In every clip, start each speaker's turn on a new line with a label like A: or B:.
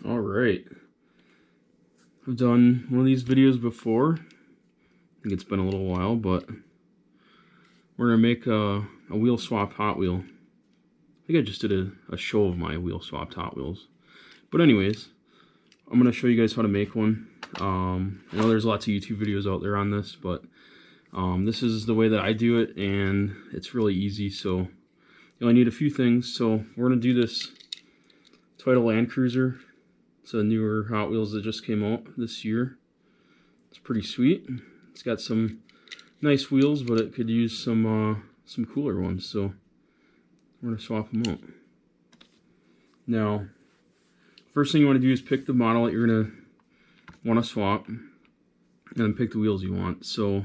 A: All right, I've done one of these videos before. I think it's been a little while, but we're gonna make a wheel swap Hot Wheel. I think I just did a show of my wheel swapped Hot Wheels. But anyways, I'm gonna show you guys how to make one. I know there's lots of YouTube videos out there on this, but this is the way that I do it, and it's really easy. So you only need a few things. So we're gonna do this Toyota Land Cruiser. It's a newer Hot Wheels that just came out this year. It's pretty sweet. It's got some nice wheels, but it could use some cooler ones. So we're gonna swap them out. Now, first thing you want to do is pick the model that you're gonna want to swap, and then pick the wheels you want. So,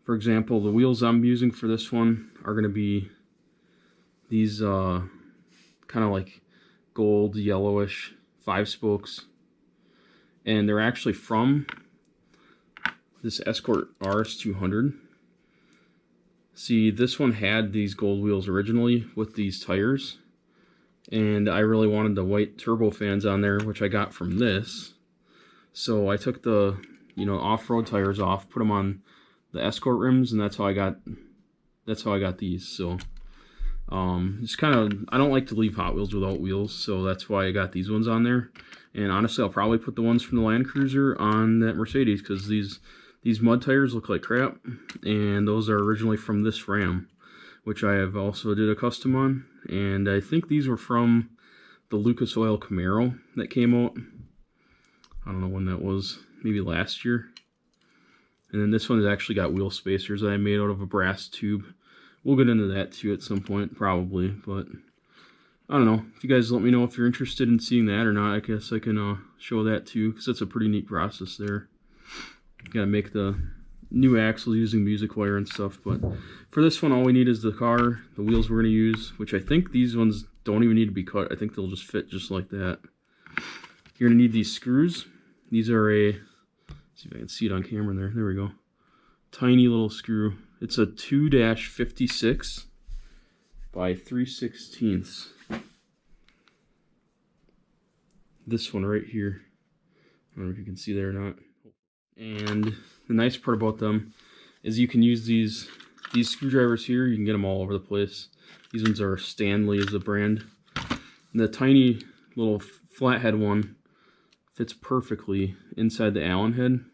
A: for example, the wheels I'm using for this one are gonna be these kind of like gold yellowish 5 spokes, and they're actually from this Escort RS200. See, this one had these gold wheels originally with these tires, and I really wanted the white turbo fans on there, which I got from this. So I took the off-road tires off, put them on the Escort rims, and that's how I got these. So it's kind of, I don't like to leave Hot Wheels without wheels, so that's why I got these ones on there. And honestly, I'll probably put the ones from the Land Cruiser on that Mercedes, because these mud tires look like crap, and those are originally from this Ram, which I have also did a custom on. And I think these were from the Lucas Oil Camaro that came out. I don't know when that was, maybe last year. And then this one has actually got wheel spacers that I made out of a brass tube. We'll get into that too at some point, probably, but I don't know. If you guys let me know if you're interested in seeing that or not, I guess I can show that too, because it's a pretty neat process there. Gotta make the new axles using music wire and stuff, but for this one all we need is the car, the wheels we're gonna use, which I think these ones don't even need to be cut. I think they'll just fit just like that. You're gonna need these screws. These are let's see if I can see it on camera there. There we go. Tiny little screw. It's a 2-56 by 3/16. This one right here. I don't know if you can see there or not. And the nice part about them is you can use these screwdrivers here. You can get them all over the place. These ones are Stanley is the brand. And the tiny little flathead one fits perfectly inside the Allen head,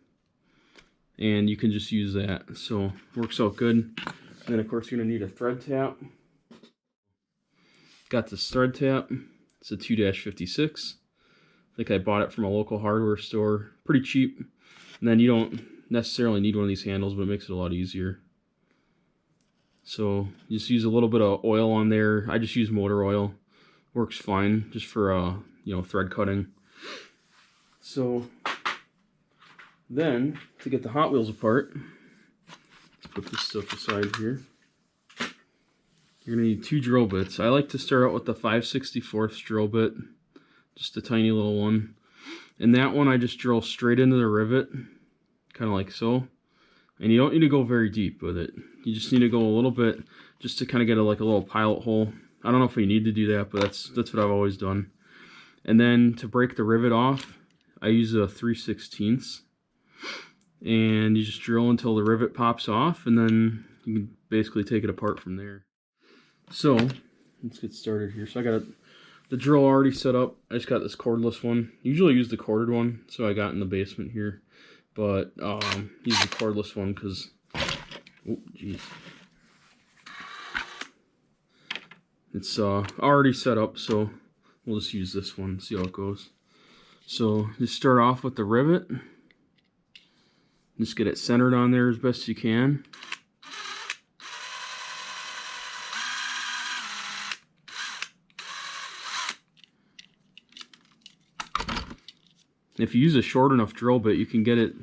A: and you can just use that. So works out good. And then of course you're gonna need a thread tap. Got this thread tap. It's a 2-56. I think I bought it from a local hardware store. Pretty cheap. And then you don't necessarily need one of these handles, but it makes it a lot easier. So just use a little bit of oil on there. I just use motor oil. Works fine just for thread cutting. So then to get the Hot Wheels apart, let's put this stuff aside here. You're gonna need 2 drill bits. I like to start out with the 5/64 drill bit, just a tiny little one. And that one I just drill straight into the rivet, kind of like so. And you don't need to go very deep with it. You just need to go a little bit just to kind of get like a little pilot hole. I don't know if we need to do that, but that's what I've always done. And then to break the rivet off, I use a 3/16. And you just drill until the rivet pops off, and then you can basically take it apart from there. So let's get started here. So I got the drill already set up. I just got this cordless one. Usually use the corded one, so I got in the basement here. But use the cordless one because, oh geez, it's already set up. So we'll just use this one, see how it goes. So just start off with the rivet. Just get it centered on there as best you can. If you use a short enough drill bit, you can get it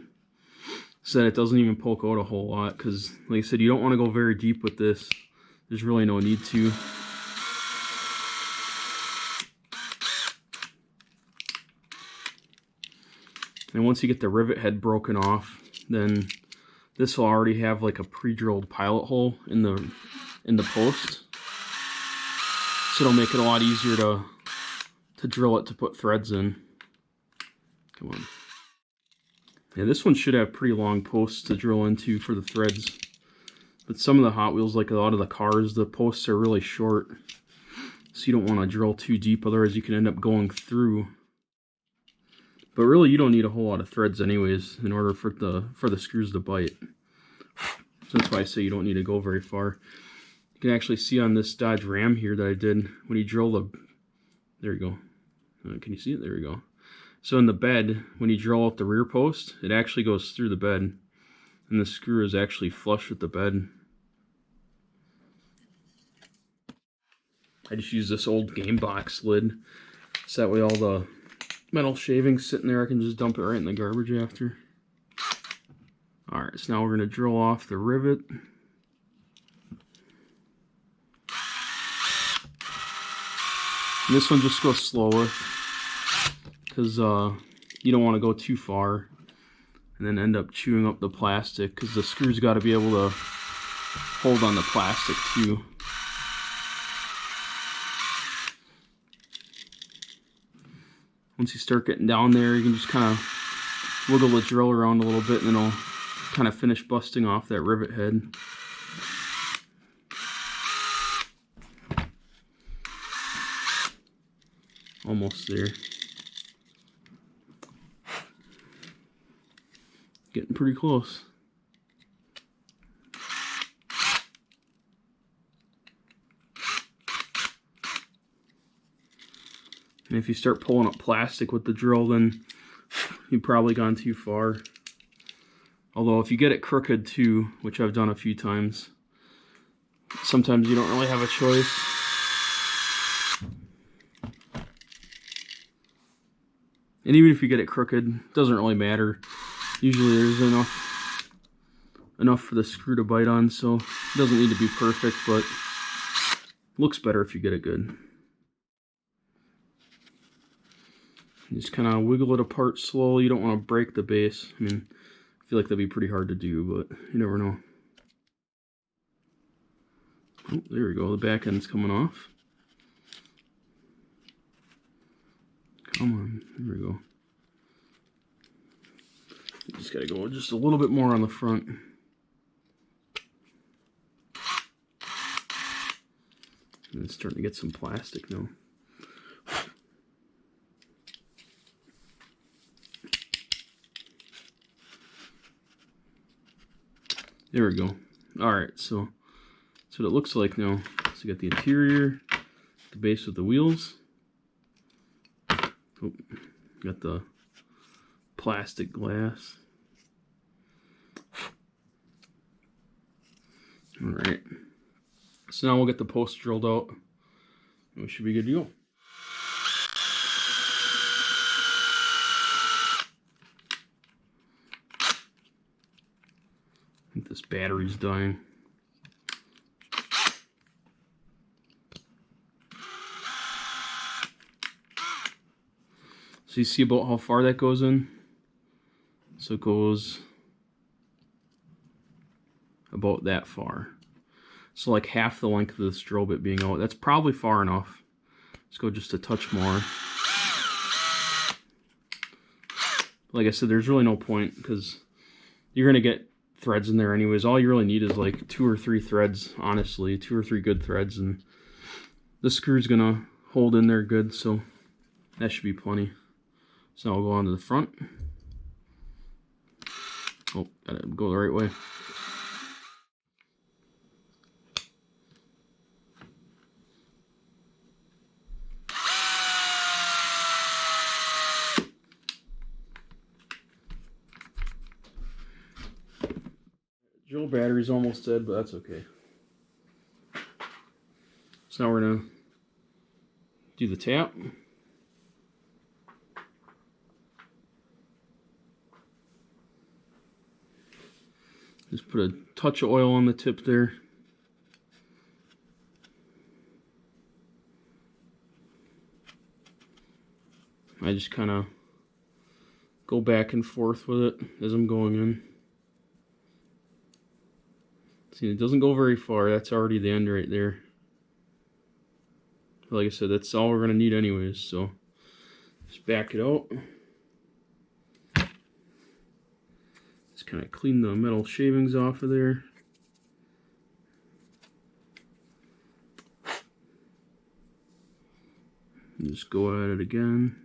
A: so that it doesn't even poke out a whole lot, because like I said, you don't want to go very deep with this. There's really no need to. And once you get the rivet head broken off, then this will already have like a pre-drilled pilot hole in the post. So it'll make it a lot easier to drill it to put threads in. Come on. Yeah, this one should have pretty long posts to drill into for the threads. But some of the Hot Wheels, like a lot of the cars, the posts are really short. So you don't want to drill too deep, otherwise you can end up going through. But really you don't need a whole lot of threads anyways in order for the screws to bite. So that's why I say you don't need to go very far. You can actually see on this Dodge Ram here that I did, when you drill the... There you go. Can you see it? There you go. So in the bed, when you drill out the rear post, it actually goes through the bed. And the screw is actually flush with the bed. I just use this old game box lid. So that way all the metal shavings sitting there, I can just dump it right in the garbage after. Alright, so now we're going to drill off the rivet. And this one just goes slower, because you don't want to go too far and then end up chewing up the plastic, because the screw's got to be able to hold on the plastic too. Once you start getting down there, you can just kind of wiggle the drill around a little bit and it'll kind of finish busting off that rivet head. Almost there. Getting pretty close. And if you start pulling up plastic with the drill, then you've probably gone too far. Although if you get it crooked too, which I've done a few times, sometimes you don't really have a choice. And even if you get it crooked, it doesn't really matter. Usually there's enough for the screw to bite on, so it doesn't need to be perfect, but it looks better if you get it good. You just kind of wiggle it apart slowly. You don't want to break the base. I mean, I feel like that'd be pretty hard to do, but you never know. Oh, there we go. The back end's coming off. Come on. There we go. You just got to go just a little bit more on the front. And it's starting to get some plastic now. There we go. Alright, so that's what it looks like now. So you got the interior, the base of the wheels. Oh, got the plastic glass. Alright. So now we'll get the post drilled out. And we should be good to go. I think this battery's dying. So you see about how far that goes in? So it goes about that far. So like half the length of this drill bit being out. That's probably far enough. Let's go just a touch more. Like I said, there's really no point because you're going to get threads in there anyways. All you really need is like 2 or 3 threads, honestly. 2 or 3 good threads, and the screw's going to hold in there good, so that should be plenty. So now we'll go on to the front. Oh, gotta go the right way. Drill battery's almost dead, but that's okay. So now we're gonna do the tap. Just put a touch of oil on the tip there. I just kind of go back and forth with it as I'm going in. See, it doesn't go very far. That's already the end right there. Like I said, that's all we're going to need anyways, so just back it out. Just kind of clean the metal shavings off of there. And just go at it again.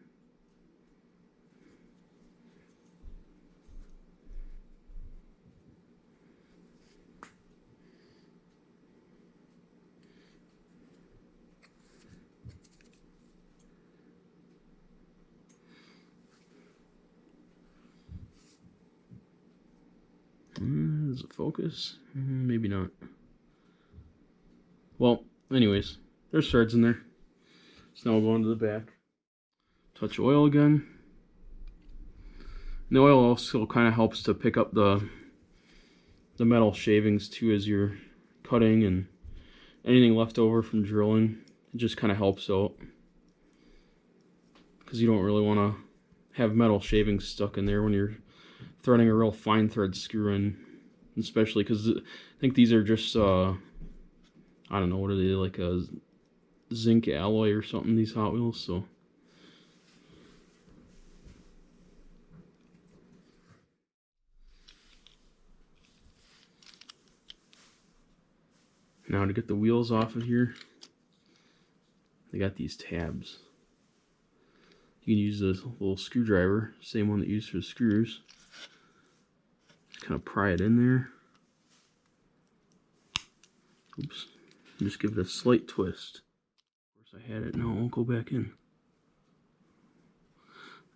A: Does it focus? Maybe not. Well, anyways, there's threads in there. So now we'll go into the back. Touch oil again. And the oil also kind of helps to pick up the metal shavings too as you're cutting, and anything left over from drilling. It just kind of helps out, because you don't really want to have metal shavings stuck in there when you're threading a real fine thread screw in, especially because I think these are just I don't know, what are they, like a zinc alloy or something, these Hot Wheels. So now to get the wheels off of here, they got these tabs. You can use this little screwdriver, same one that you use for the screws. Just kind of pry it in there. Oops. And just give it a slight twist. Of course I had it, now it won't go back in.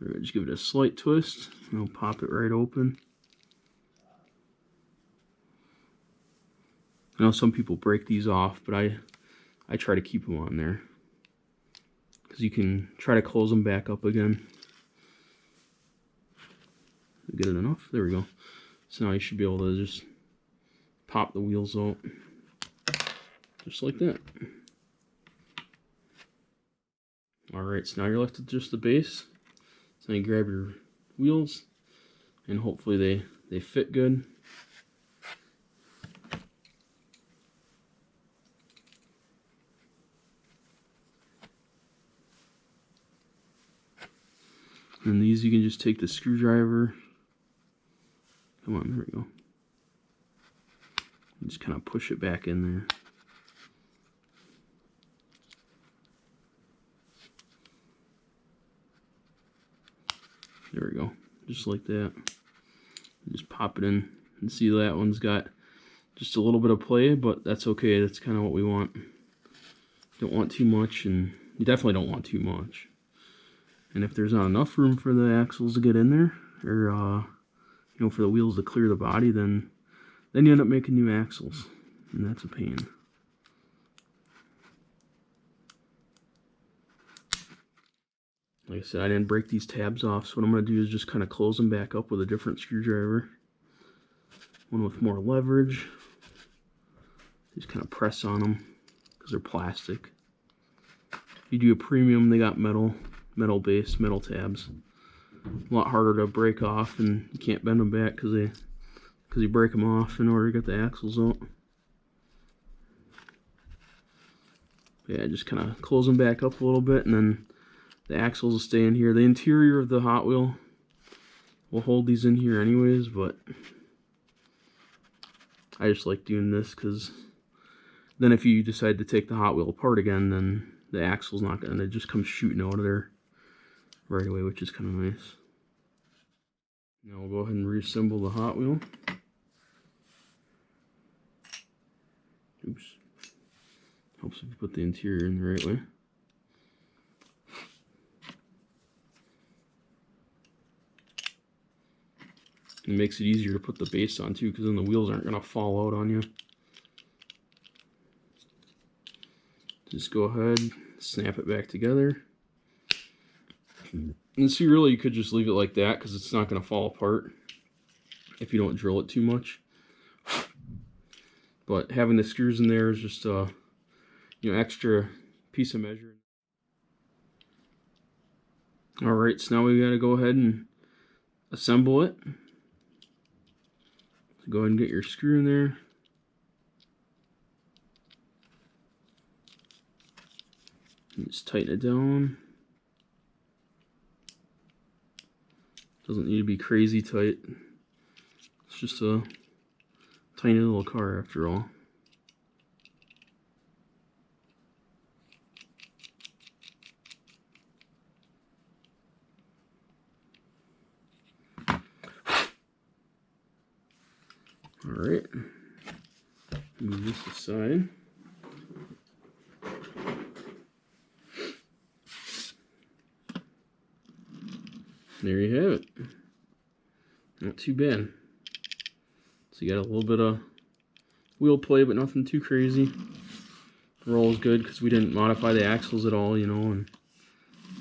A: Alright, just give it a slight twist, and I'll pop it right open. I know some people break these off, but I try to keep them on there, because you can try to close them back up again. Get it enough? There we go. So now you should be able to just pop the wheels out, just like that. Alright, so now you're left with just the base. So now you grab your wheels, and hopefully they fit good. And these you can just take the screwdriver. Come on, there we go. And just kind of push it back in there. There we go, just like that. Just pop it in, and see that one's got just a little bit of play, but that's okay. That's kind of what we want. Don't want too much, and you definitely don't want too much. And if there's not enough room for the axles to get in there, or you know, for the wheels to clear the body, then you end up making new axles, and that's a pain. Like I said, I didn't break these tabs off, so what I'm going to do is just kind of close them back up with a different screwdriver. One with more leverage. Just kind of press on them, because they're plastic. If you do a premium, they got metal base, metal tabs. A lot harder to break off, and you can't bend them back because you break them off in order to get the axles out. Yeah, just kind of close them back up a little bit, and then the axles will stay in here. The interior of the Hot Wheel will hold these in here anyways, but I just like doing this because then if you decide to take the Hot Wheel apart again, then the axle's not going to just come shooting out of there right away, which is kind of nice. Now we'll go ahead and reassemble the Hot Wheel. Oops. Helps if you put the interior in the right way. It makes it easier to put the base on too, because then the wheels aren't going to fall out on you. Just go ahead, snap it back together. And see, really you could just leave it like that, because it's not going to fall apart if you don't drill it too much. But having the screws in there is just a extra piece of measuring. Alright, so now we got to go ahead and assemble it. So go ahead and get your screw in there. And just tighten it down. Doesn't need to be crazy tight. It's just a tiny little car after all. Alright, move this aside. There you have it. Not too bad. So you got a little bit of wheel play, but nothing too crazy. Roll is good because we didn't modify the axles at all, you know, and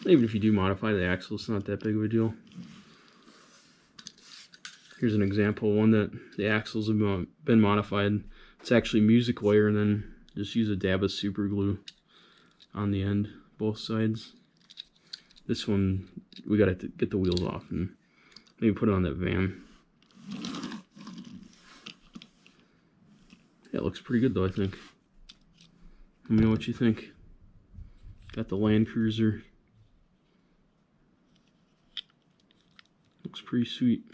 A: even if you do modify the axles, it's not that big of a deal. Here's an example, one that the axles have been modified. It's actually music wire, and then just use a dab of super glue on the end, both sides. This one, we gotta get the wheels off and maybe put it on that van. Yeah, it looks pretty good though, I think. Let me know what you think. Got the Land Cruiser. Looks pretty sweet.